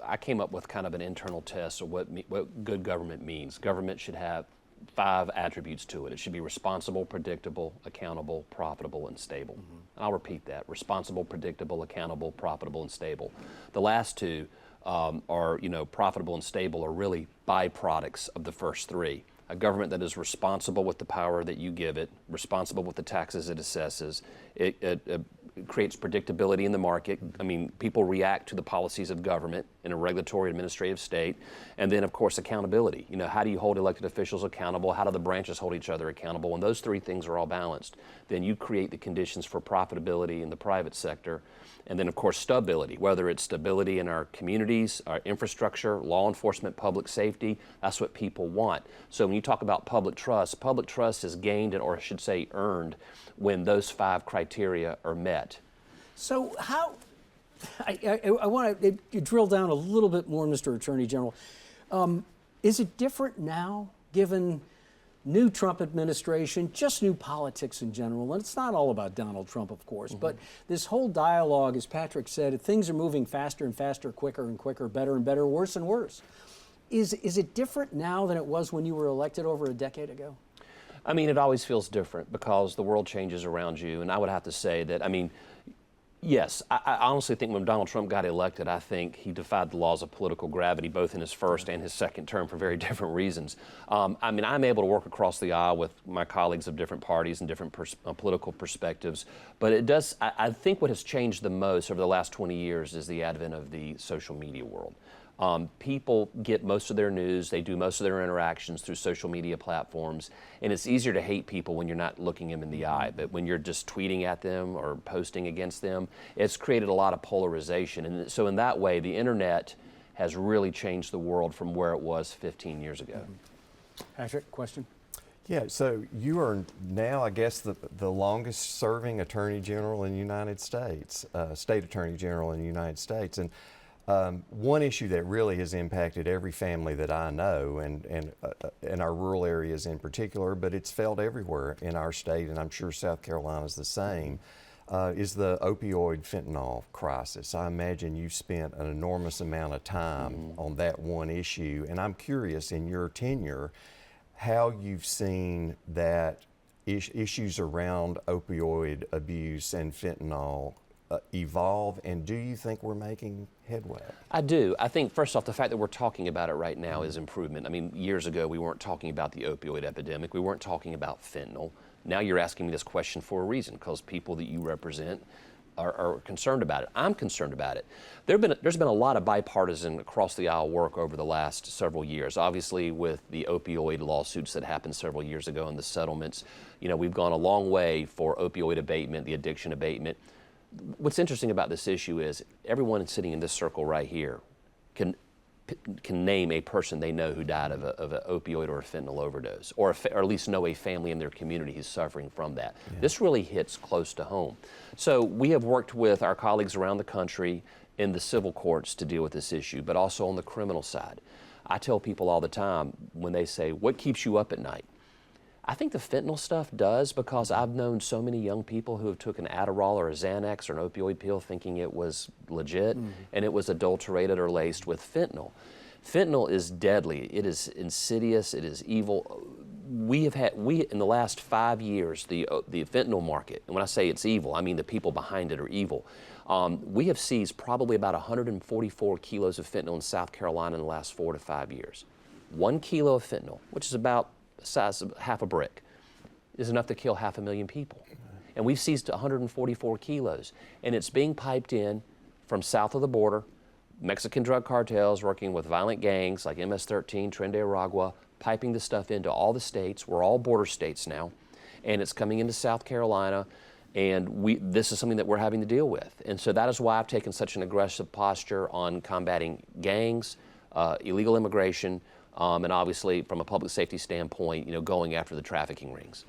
I came up with kind of an internal test of what good government means. Government should have 5 attributes to it. It should be responsible, predictable, accountable, profitable, and stable. And I'll repeat that: responsible, predictable, accountable, profitable, and stable. The last 2 are, profitable and stable are really byproducts of the first 3. A government that is responsible with the power that you give it, responsible with the taxes it assesses, it creates predictability in the market. I mean, people react to the policies of government in a regulatory administrative state. And then, of course, accountability. How do you hold elected officials accountable? How do the branches hold each other accountable? When those 3 things are all balanced, then you create the conditions for profitability in the private sector. And then, of course, stability, whether it's stability in our communities, our infrastructure, law enforcement, public safety. That's what people want. So when you talk about public trust is gained, or I should say earned, when those 5 criteria are met. So how, I want to drill down a little bit more, Mr. Attorney General. Is it different now, given new Trump administration, just new politics in general? And it's not all about Donald Trump, of course, but this whole dialogue, as Patrick said, things are moving faster and faster, quicker and quicker, better and better, worse and worse. Is it different now than it was when you were elected over a decade ago? I mean, it always feels different because the world changes around you. And I would have to say that, yes, I honestly think when Donald Trump got elected, I think he defied the laws of political gravity, both in his first and his second term, for very different reasons. I'm able to work across the aisle with my colleagues of different parties and different political perspectives. But it does, I think what has changed the most over the last 20 years is the advent of the social media world. People get most of their news, they do most of their interactions through social media platforms, and it's easier to hate people when you're not looking them in the eye. But when you're just tweeting at them or posting against them, it's created a lot of polarization. And so in that way, the internet has really changed the world from where it was 15 years ago. Patrick, question? Yeah, so you are now, I guess, the longest serving Attorney General in the United States, State Attorney General in the United States. And one issue that really has impacted every family that I know, and in our rural areas in particular, but it's felt everywhere in our state, and I'm sure South Carolina is the same, is the opioid fentanyl crisis. I imagine you spent an enormous amount of time on that one issue, and I'm curious, in your tenure, how you've seen that issues around opioid abuse and fentanyl evolve, and do you think we're making headway? I do. I think, first off, the fact that we're talking about it right now is improvement. I mean, years ago, we weren't talking about the opioid epidemic. We weren't talking about fentanyl. Now you're asking me this question for a reason, because people that you represent are concerned about it. I'm concerned about it. There's been a lot of bipartisan across the aisle work over the last several years. Obviously, with the opioid lawsuits that happened several years ago and the settlements, we've gone a long way for opioid abatement, the addiction abatement. What's interesting about this issue is everyone sitting in this circle right here can name a person they know who died of an opioid or a fentanyl overdose, or at least know a family in their community who's suffering from that. Yeah. This really hits close to home. So we have worked with our colleagues around the country in the civil courts to deal with this issue, but also on the criminal side. I tell people all the time when they say, what keeps you up at night? I think the fentanyl stuff does, because I've known so many young people who have took an Adderall or a Xanax or an opioid pill thinking it was legit, and it was adulterated or laced with fentanyl. Fentanyl is deadly. It is insidious. It is evil. We in the last 5 years, the fentanyl market, and when I say it's evil, I mean the people behind it are evil. We have seized probably about 144 kilos of fentanyl in South Carolina in the last 4 to 5 years. 1 kilo of fentanyl, which is about the size of half a brick, is enough to kill 500,000 people. And we've seized 144 kilos. And it's being piped in from south of the border, Mexican drug cartels working with violent gangs like MS-13, Tren de Aragua, piping the stuff into all the states. We're all border states now. And it's coming into South Carolina. And this is something that we're having to deal with. And so that is why I've taken such an aggressive posture on combating gangs, illegal immigration, and obviously, from a public safety standpoint, going after the trafficking rings.